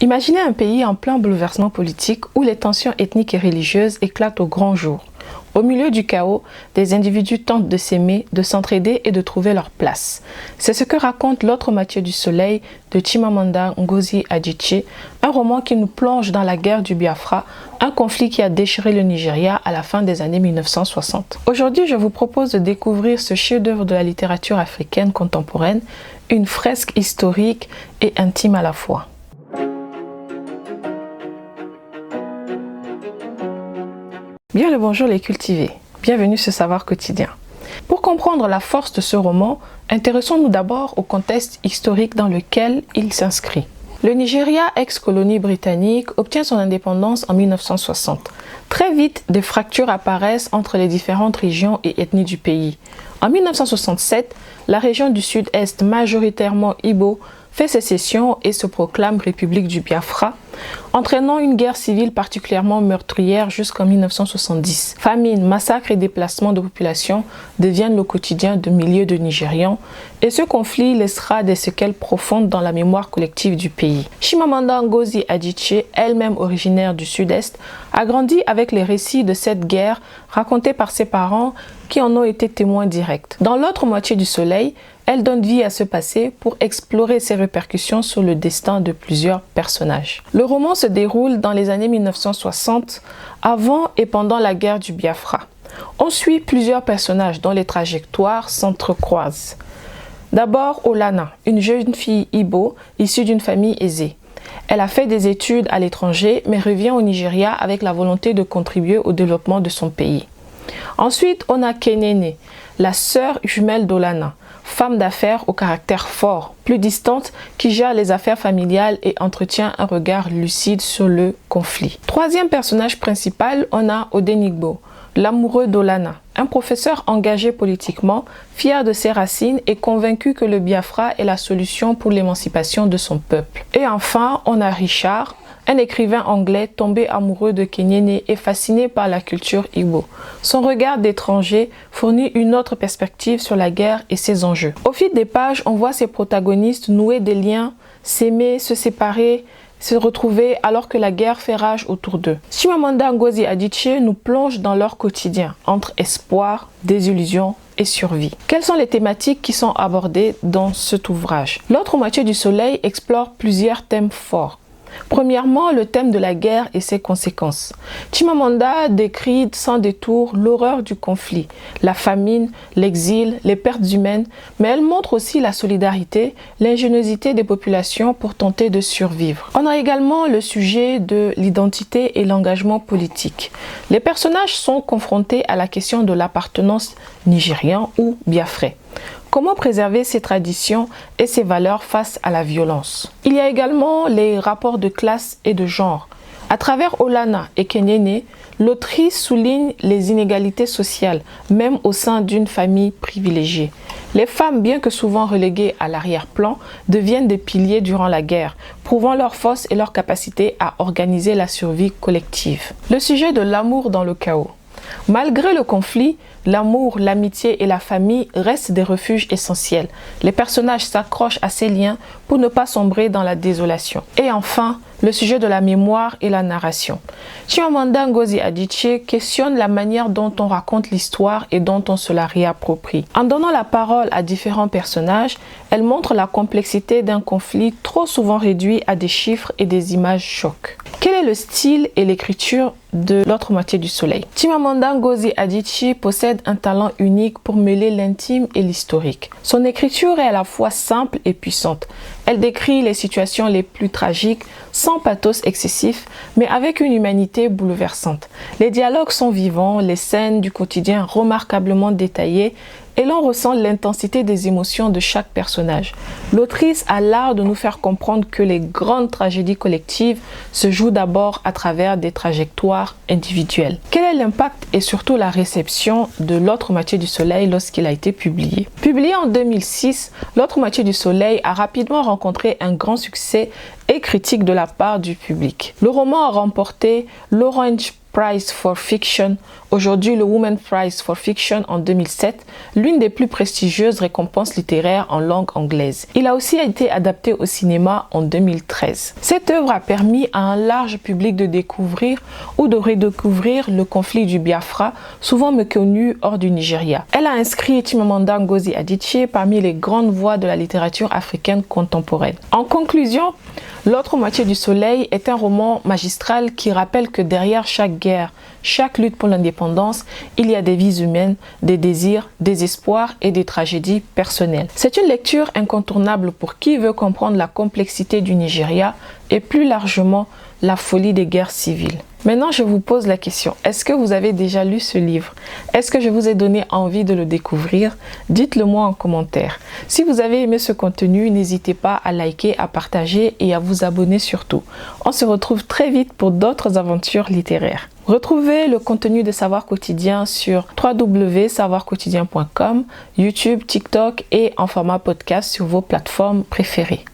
Imaginez un pays en plein bouleversement politique où les tensions ethniques et religieuses éclatent au grand jour. Au milieu du chaos, des individus tentent de s'aimer, de s'entraider et de trouver leur place. C'est ce que raconte L'autre moitié du soleil de Chimamanda Ngozi Adichie, un roman qui nous plonge dans la guerre du Biafra, un conflit qui a déchiré le Nigeria à la fin des années 1960. Aujourd'hui, je vous propose de découvrir ce chef-d'œuvre de la littérature africaine contemporaine, une fresque historique et intime à la fois. Bien le bonjour les cultivés, bienvenue sur Savoir Quotidien. Pour comprendre la force de ce roman, intéressons-nous d'abord au contexte historique dans lequel il s'inscrit. Le Nigeria, ex-colonie britannique, obtient son indépendance en 1960. Très vite, des fractures apparaissent entre les différentes régions et ethnies du pays. En 1967, la région du sud-est, majoritairement Igbo, fait sécession et se proclame République du Biafra, entraînant une guerre civile particulièrement meurtrière jusqu'en 1970. Famine, massacres et déplacements de population deviennent le quotidien de milliers de Nigérians et ce conflit laissera des séquelles profondes dans la mémoire collective du pays. Chimamanda Ngozi Adichie, elle-même originaire du sud-est, a grandi avec les récits de cette guerre racontés par ses parents qui en ont été témoins directs. Dans L'autre moitié du soleil, elle donne vie à ce passé pour explorer ses répercussions sur le destin de plusieurs personnages. Le roman se déroule dans les années 1960, avant et pendant la guerre du Biafra. On suit plusieurs personnages dont les trajectoires s'entrecroisent. D'abord, Olana, une jeune fille Igbo issue d'une famille aisée. Elle a fait des études à l'étranger mais revient au Nigeria avec la volonté de contribuer au développement de son pays. Ensuite, on a Kenene, la sœur jumelle d'Olana, femme d'affaires au caractère fort, plus distante, qui gère les affaires familiales et entretient un regard lucide sur le conflit. Troisième personnage principal, on a Odenigbo, l'amoureux d'Olana, un professeur engagé politiquement, fier de ses racines et convaincu que le Biafra est la solution pour l'émancipation de son peuple. Et enfin, on a Richard, un écrivain anglais tombé amoureux de Kenene et fasciné par la culture Igbo. Son regard d'étranger fournit une autre perspective sur la guerre et ses enjeux. Au fil des pages, on voit ses protagonistes nouer des liens, s'aimer, se séparer, se retrouver alors que la guerre fait rage autour d'eux. Chimamanda Ngozi Adichie nous plonge dans leur quotidien, entre espoir, désillusion et survie. Quelles sont les thématiques qui sont abordées dans cet ouvrage? L'autre moitié du soleil explore plusieurs thèmes forts. Premièrement, le thème de la guerre et ses conséquences. Chimamanda décrit sans détour l'horreur du conflit, la famine, l'exil, les pertes humaines, mais elle montre aussi la solidarité, l'ingéniosité des populations pour tenter de survivre. On a également le sujet de l'identité et l'engagement politique. Les personnages sont confrontés à la question de l'appartenance nigérian ou biafrais. Comment préserver ses traditions et ses valeurs face à la violence? Il y a également les rapports de classe et de genre. À travers Olana et Kenene, l'autrice souligne les inégalités sociales, même au sein d'une famille privilégiée. Les femmes, bien que souvent reléguées à l'arrière-plan, deviennent des piliers durant la guerre, prouvant leur force et leur capacité à organiser la survie collective. Le sujet de l'amour dans le chaos. Malgré le conflit, l'amour, l'amitié et la famille restent des refuges essentiels. Les personnages s'accrochent à ces liens pour ne pas sombrer dans la désolation. Et enfin, le sujet de la mémoire et la narration. Chimamanda Ngozi Adichie questionne la manière dont on raconte l'histoire et dont on se la réapproprie. En donnant la parole à différents personnages, elle montre la complexité d'un conflit trop souvent réduit à des chiffres et des images chocs. Quel est le style et l'écriture de L'autre moitié du soleil? Chimamanda Ngozi Adichie possède un talent unique pour mêler l'intime et l'historique. Son écriture est à la fois simple et puissante. Elle décrit les situations les plus tragiques sans pathos excessif, mais avec une humanité bouleversante. Les dialogues sont vivants, les scènes du quotidien remarquablement détaillées et l'on ressent l'intensité des émotions de chaque personnage. L'autrice a l'art de nous faire comprendre que les grandes tragédies collectives se jouent d'abord à travers des trajectoires individuelles. Quel est l'impact et surtout la réception de L'autre moitié du soleil lorsqu'il a été publié? Publié en 2006, L'autre moitié du soleil a rapidement rencontré un grand succès et critique de la part du public. Le roman a remporté l'Orange Prize for Fiction, aujourd'hui le Women's Prize for Fiction en 2007, l'une des plus prestigieuses récompenses littéraires en langue anglaise. Il a aussi été adapté au cinéma en 2013. Cette œuvre a permis à un large public de découvrir ou de redécouvrir le conflit du Biafra, souvent méconnu hors du Nigeria. Elle a inscrit Chimamanda Ngozi Adichie parmi les grandes voix de la littérature africaine contemporaine. En conclusion, L'autre moitié du soleil est un roman magistral qui rappelle que derrière chaque guerre, chaque lutte pour l'indépendance, il y a des vies humaines, des désirs, des espoirs et des tragédies personnelles. C'est une lecture incontournable pour qui veut comprendre la complexité du Nigeria et plus largement la folie des guerres civiles. Maintenant, je vous pose la question, est-ce que vous avez déjà lu ce livre? Est-ce que je vous ai donné envie de le découvrir? Dites-le moi en commentaire. Si vous avez aimé ce contenu, n'hésitez pas à liker, à partager et à vous abonner surtout. On se retrouve très vite pour d'autres aventures littéraires. Retrouvez le contenu de Savoir Quotidien sur www.savoirquotidien.com, YouTube, TikTok et en format podcast sur vos plateformes préférées.